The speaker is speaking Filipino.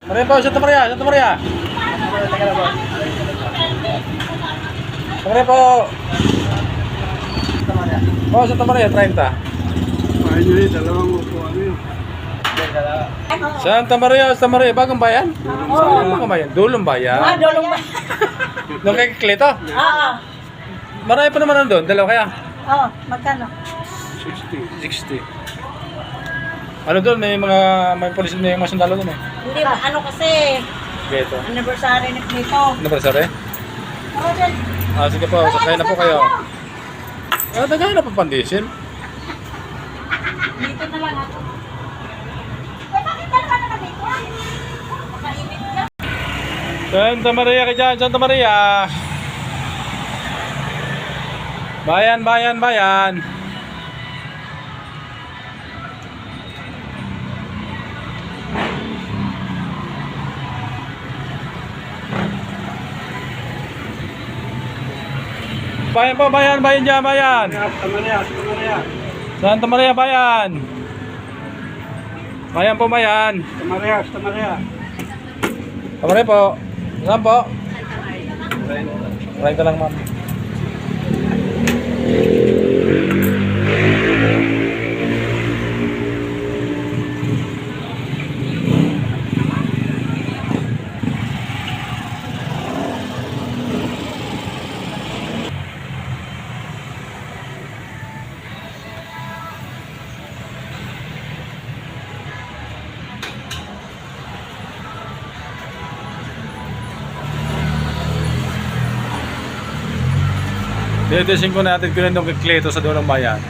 Maria po, Santa Maria, Santa Maria. Santa Maria po. Oh, Santa Maria, 30. Ayun yun, dalawang upuan yun. Santa Maria, bagong bayan? Bagong bayan, Dulong bayan. Dolong ba? Nung kay Cleto? Oo. Marami pa naman nandun, dalawa kaya? Oo, magkano? 60. 60. Ano doon, may polis, may mga sundalo doon eh. Hindi ba? Ano kasi? Geto. Anniversary ni Clito. Ano ba, sir? Oo, din. Sige po, sakay na po kayo. Tagay na po pandisyon. Dito na lang ako. Eh, bakit dalawa na kami dito? Makainit ka. Santa Maria ka dyan, Santa Maria. Bayan, bayan, bayan. Bayan po, bayan, bayan dyan, bayan. Santa Maria, bayan. Bayan po, bayan. Santa Maria. Santa Maria po. Saan po? Right lang, ma'am. Dito 5 natin kung nandong kikleto sa Dulong Bayan.